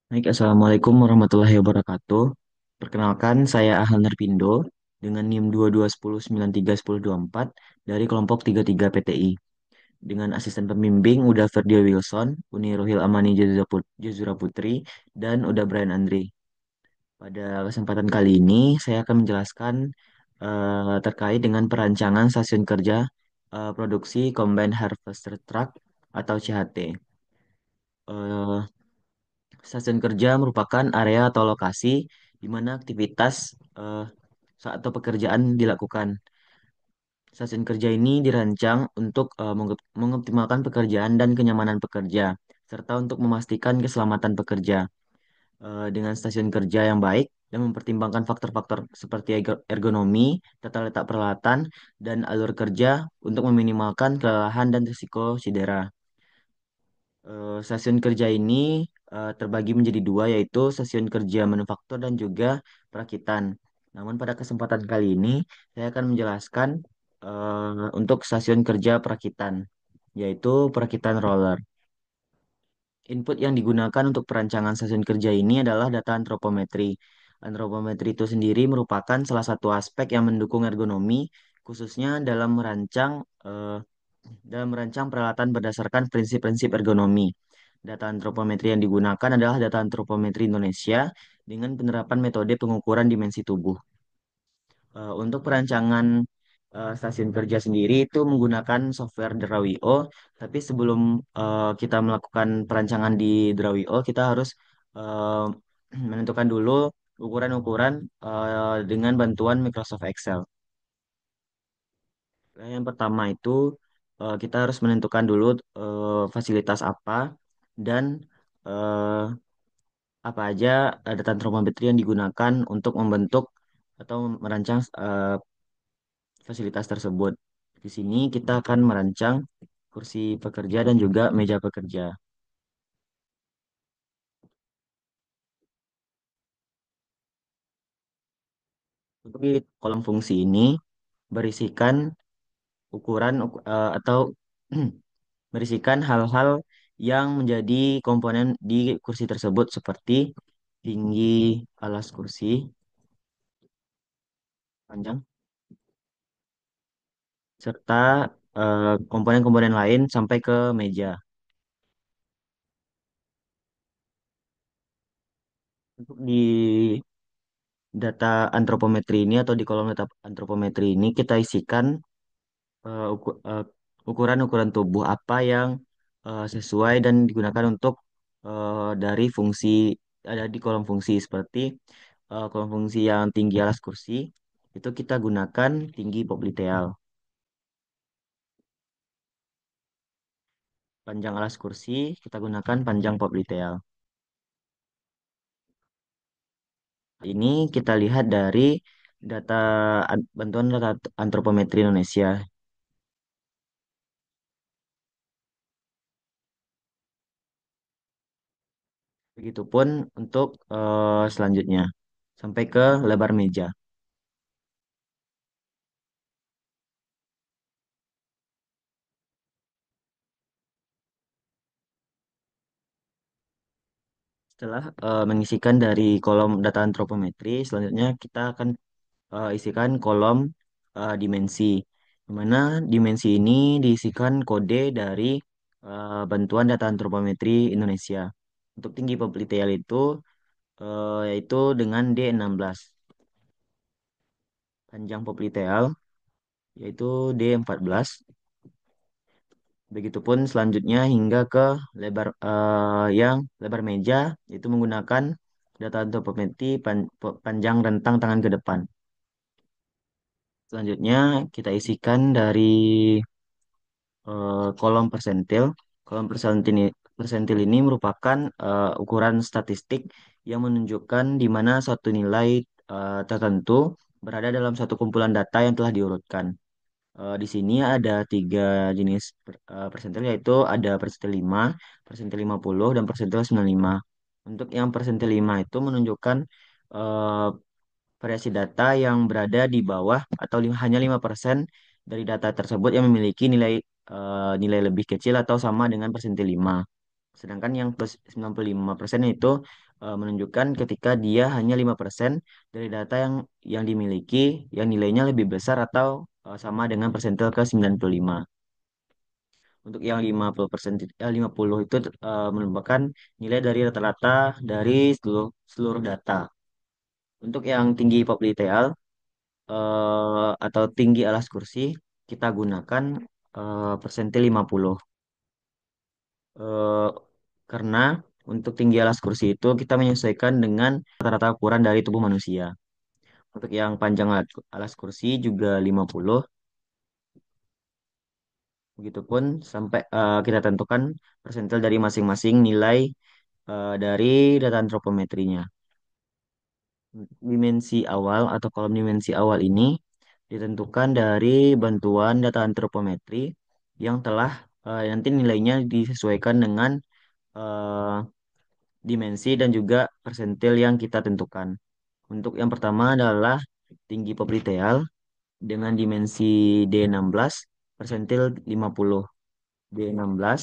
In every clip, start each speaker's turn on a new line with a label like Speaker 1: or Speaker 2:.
Speaker 1: Baik, Assalamualaikum warahmatullahi wabarakatuh. Perkenalkan, saya Ahlan Nerpindo dengan NIM 2210931024 dari kelompok 33 PTI. Dengan asisten pembimbing Uda Ferdio Wilson, Uni Rohil Amani Jazura Putri, dan Uda Brian Andri. Pada kesempatan kali ini, saya akan menjelaskan terkait dengan perancangan stasiun kerja produksi Combined Harvester Truck atau CHT. Eh, Stasiun kerja merupakan area atau lokasi di mana aktivitas eh, atau pekerjaan dilakukan. Stasiun kerja ini dirancang untuk mengoptimalkan pekerjaan dan kenyamanan pekerja, serta untuk memastikan keselamatan pekerja. Dengan stasiun kerja yang baik dan mempertimbangkan faktor-faktor seperti ergonomi, tata letak peralatan, dan alur kerja untuk meminimalkan kelelahan dan risiko cedera. Stasiun kerja ini terbagi menjadi dua, yaitu stasiun kerja manufaktur dan juga perakitan. Namun pada kesempatan kali ini saya akan menjelaskan untuk stasiun kerja perakitan, yaitu perakitan roller. Input yang digunakan untuk perancangan stasiun kerja ini adalah data antropometri. Antropometri itu sendiri merupakan salah satu aspek yang mendukung ergonomi, khususnya dalam merancang peralatan berdasarkan prinsip-prinsip ergonomi. Data antropometri yang digunakan adalah data antropometri Indonesia dengan penerapan metode pengukuran dimensi tubuh. Untuk perancangan stasiun kerja sendiri itu menggunakan software Drawio, tapi sebelum kita melakukan perancangan di Drawio, kita harus eh, menentukan dulu ukuran-ukuran dengan bantuan Microsoft Excel. Yang pertama itu kita harus menentukan dulu fasilitas apa dan eh, apa aja data antropometri yang digunakan untuk membentuk atau merancang fasilitas tersebut. Di sini kita akan merancang kursi pekerja dan juga meja pekerja. Untuk di kolom fungsi ini berisikan atau berisikan hal-hal yang menjadi komponen di kursi tersebut seperti tinggi alas kursi, panjang, serta komponen-komponen lain sampai ke meja. Untuk di data antropometri ini atau di kolom data antropometri ini kita isikan eh, uku- eh, ukuran-ukuran tubuh apa yang sesuai dan digunakan untuk dari fungsi ada di kolom fungsi seperti kolom fungsi yang tinggi alas kursi itu kita gunakan tinggi popliteal. Panjang alas kursi kita gunakan panjang popliteal. Ini kita lihat dari data bantuan data antropometri Indonesia. Begitupun untuk selanjutnya sampai ke lebar meja. Setelah mengisikan dari kolom data antropometri, selanjutnya kita akan isikan kolom dimensi, di mana dimensi ini diisikan kode dari bantuan data antropometri Indonesia. Untuk tinggi popliteal itu yaitu dengan D16, panjang popliteal yaitu D14. Begitupun selanjutnya hingga ke yang lebar meja itu menggunakan data antropometri panjang rentang tangan ke depan. Selanjutnya kita isikan dari kolom persentil. Kolom persentil ini merupakan ukuran statistik yang menunjukkan di mana suatu nilai tertentu berada dalam satu kumpulan data yang telah diurutkan. Di sini ada tiga jenis persentil, yaitu ada persentil 5, persentil 50, dan persentil 95. Untuk yang persentil 5 itu menunjukkan eh, variasi data yang berada di bawah atau hanya 5% dari data tersebut yang memiliki nilai lebih kecil atau sama dengan persentil 5. Sedangkan yang plus 95% itu menunjukkan ketika dia hanya 5% dari data yang dimiliki yang nilainya lebih besar atau sama dengan persentil ke 95. Untuk yang 50%, 50 itu merupakan nilai dari rata-rata dari seluruh data. Untuk yang tinggi pop detail atau tinggi alas kursi, kita gunakan persentil 50. Eh, karena untuk tinggi alas kursi itu kita menyesuaikan dengan rata-rata ukuran dari tubuh manusia. Untuk yang panjang alas kursi juga 50. Begitupun sampai kita tentukan persentil dari masing-masing nilai dari data antropometrinya. Dimensi awal atau kolom dimensi awal ini ditentukan dari bantuan data antropometri yang telah nanti nilainya disesuaikan dengan eh, dimensi dan juga persentil yang kita tentukan. Untuk yang pertama adalah tinggi popliteal dengan dimensi D16 persentil 50. D16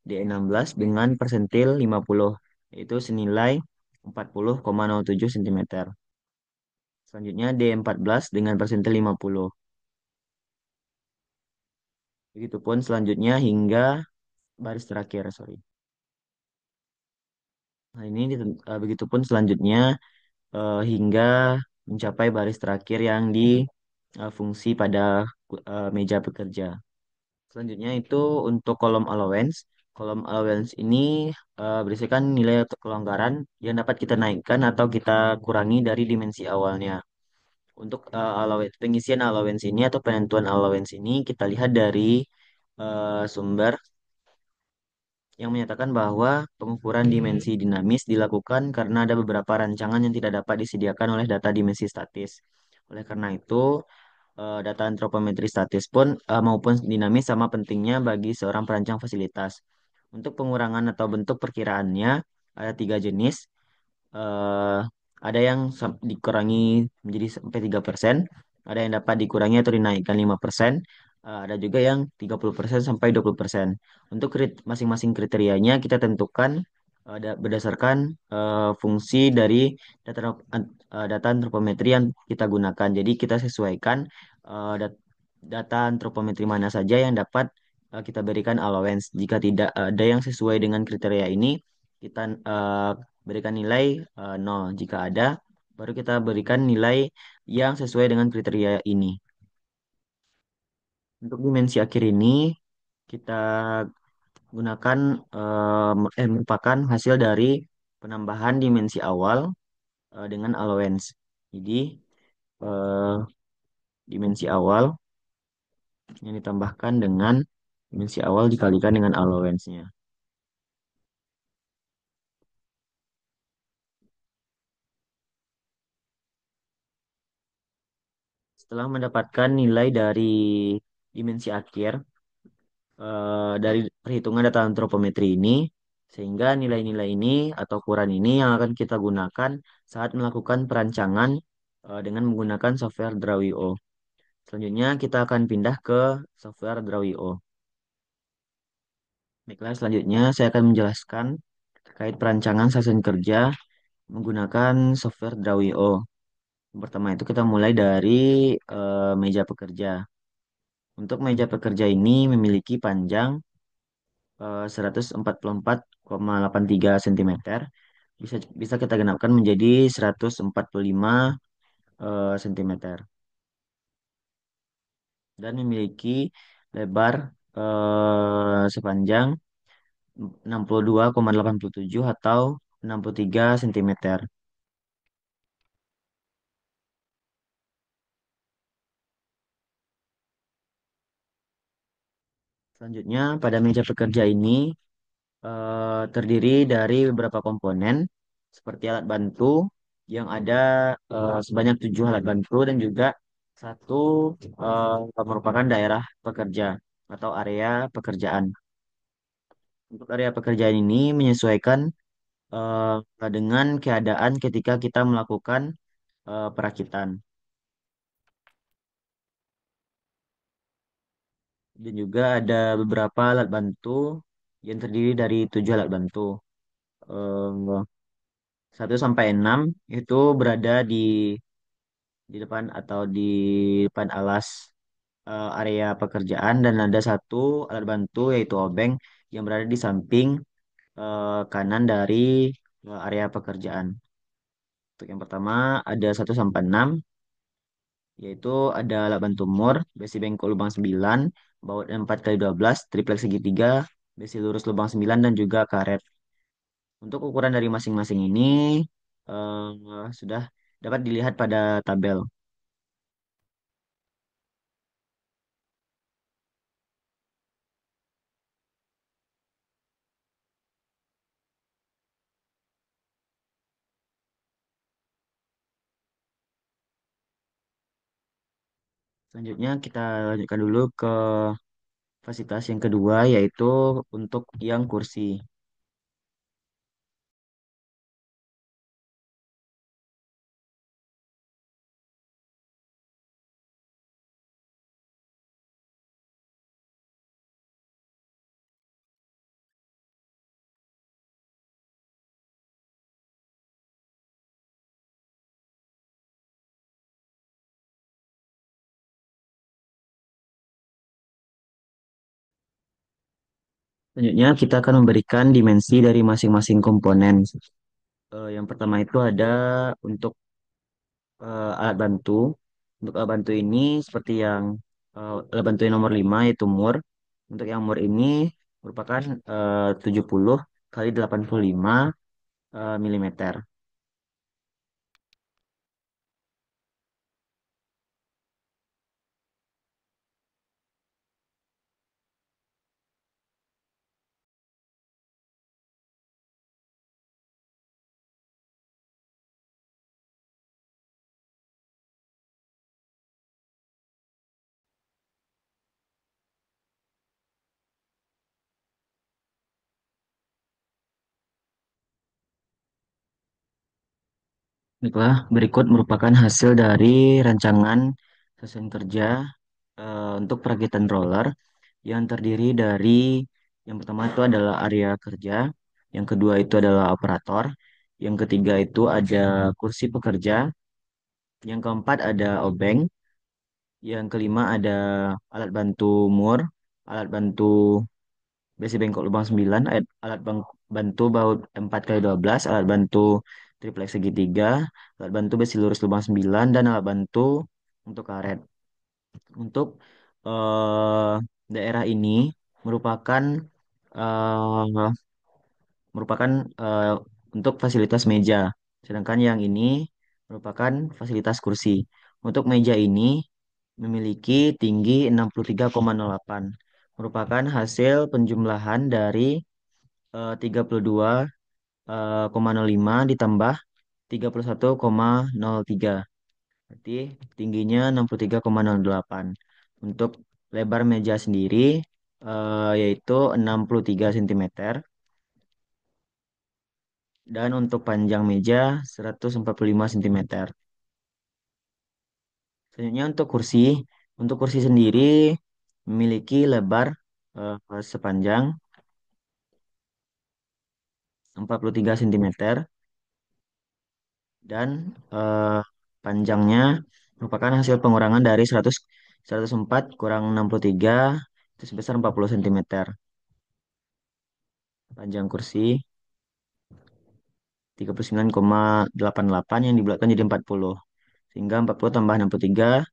Speaker 1: D16 dengan persentil 50 yaitu senilai 40,07 cm. Selanjutnya D14 dengan persentil 50. Begitupun selanjutnya hingga baris terakhir, sorry. Nah, ini begitupun selanjutnya hingga mencapai baris terakhir yang di fungsi pada meja pekerja. Selanjutnya itu untuk kolom allowance. Kolom allowance ini berisikan nilai untuk kelonggaran yang dapat kita naikkan atau kita kurangi dari dimensi awalnya. Untuk allowance, pengisian allowance ini atau penentuan allowance ini kita lihat dari sumber yang menyatakan bahwa pengukuran dimensi dinamis dilakukan karena ada beberapa rancangan yang tidak dapat disediakan oleh data dimensi statis. Oleh karena itu, data antropometri statis pun maupun dinamis sama pentingnya bagi seorang perancang fasilitas. Untuk pengurangan atau bentuk perkiraannya ada tiga jenis. eh, ada yang dikurangi menjadi sampai 3%, ada yang dapat dikurangi atau dinaikkan 5%, ada juga yang 30% sampai 20%. Untuk masing-masing kriterianya kita tentukan berdasarkan fungsi dari data data antropometri yang kita gunakan. Jadi kita sesuaikan data antropometri mana saja yang dapat kita berikan allowance. Jika tidak ada yang sesuai dengan kriteria ini, kita berikan nilai 0. Jika ada, baru kita berikan nilai yang sesuai dengan kriteria ini. Untuk dimensi akhir ini, kita gunakan merupakan hasil dari penambahan dimensi awal dengan allowance. Jadi, eh, dimensi awal yang ditambahkan dengan dimensi awal dikalikan dengan allowance-nya. Setelah mendapatkan nilai dari dimensi akhir, dari perhitungan data antropometri ini, sehingga nilai-nilai ini atau ukuran ini yang akan kita gunakan saat melakukan perancangan dengan menggunakan software Draw.io. Selanjutnya kita akan pindah ke software Draw.io. Baiklah, selanjutnya saya akan menjelaskan terkait perancangan stasiun kerja menggunakan software Draw.io. Yang pertama itu kita mulai dari meja pekerja. Untuk meja pekerja ini memiliki panjang 144,83 cm, bisa bisa kita genapkan menjadi 145 cm, dan memiliki lebar sepanjang 62,87 atau 63 cm. Selanjutnya pada meja pekerja ini terdiri dari beberapa komponen seperti alat bantu yang ada sebanyak 7 alat bantu dan juga satu merupakan daerah pekerja atau area pekerjaan. Untuk area pekerjaan ini menyesuaikan dengan keadaan ketika kita melakukan perakitan, dan juga ada beberapa alat bantu yang terdiri dari 7 alat bantu. 1 sampai 6 itu berada di depan atau di depan alas area pekerjaan, dan ada satu alat bantu yaitu obeng yang berada di samping kanan dari area pekerjaan. Untuk yang pertama ada 1 sampai 6, yaitu ada alat bantu mur, besi bengkok lubang 9, baut 4x12, triplek segitiga, besi lurus lubang 9, dan juga karet. Untuk ukuran dari masing-masing ini sudah dapat dilihat pada tabel. Selanjutnya kita lanjutkan dulu ke fasilitas yang kedua, yaitu untuk yang kursi. Selanjutnya kita akan memberikan dimensi dari masing-masing komponen. Yang pertama itu ada untuk alat bantu. Untuk alat bantu ini seperti yang alat bantu yang nomor 5 yaitu mur. Untuk yang mur ini merupakan 70 kali 85 milimeter. Baiklah, berikut merupakan hasil dari rancangan susunan kerja untuk perakitan roller yang terdiri dari yang pertama itu adalah area kerja, yang kedua itu adalah operator, yang ketiga itu ada kursi pekerja, yang keempat ada obeng, yang kelima ada alat bantu mur, alat bantu besi bengkok lubang 9, alat bantu baut 4x12, alat bantu triplek segitiga, alat bantu besi lurus lubang 9, dan alat bantu untuk karet. Untuk eh, daerah ini merupakan eh, merupakan eh, untuk fasilitas meja, sedangkan yang ini merupakan fasilitas kursi. Untuk meja ini memiliki tinggi 63,08, merupakan hasil penjumlahan dari 32,05 ditambah 31,03. Berarti tingginya 63,08. Untuk lebar meja sendiri yaitu 63 cm, dan untuk panjang meja 145 cm. Selanjutnya untuk kursi sendiri memiliki lebar sepanjang 43 cm, dan eh, panjangnya merupakan hasil pengurangan dari 104 kurang 63 itu sebesar 40 cm. Panjang kursi 39,88 yang dibulatkan jadi 40. Sehingga 40 tambah 63,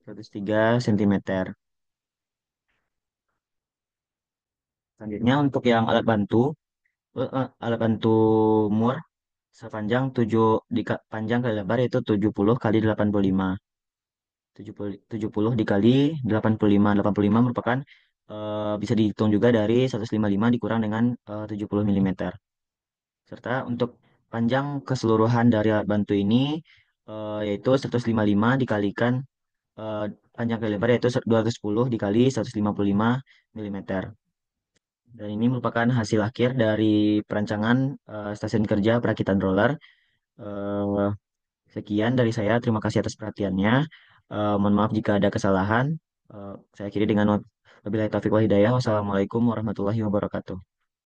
Speaker 1: 103 cm. Selanjutnya untuk yang alat bantu mur sepanjang 7 panjang kali lebar yaitu 70 kali 85. 70 dikali 85. 85 merupakan bisa dihitung juga dari 155 dikurang dengan 70 mm. Serta untuk panjang keseluruhan dari alat bantu ini yaitu 155 dikalikan eh, panjang kali lebar yaitu 210 dikali 155 mm. Dan ini merupakan hasil akhir dari perancangan stasiun kerja perakitan roller. Eh, Sekian dari saya. Terima kasih atas perhatiannya. Mohon maaf jika ada kesalahan. Saya akhiri dengan Wabillahi taufiq wal hidayah. Wassalamualaikum warahmatullahi wabarakatuh.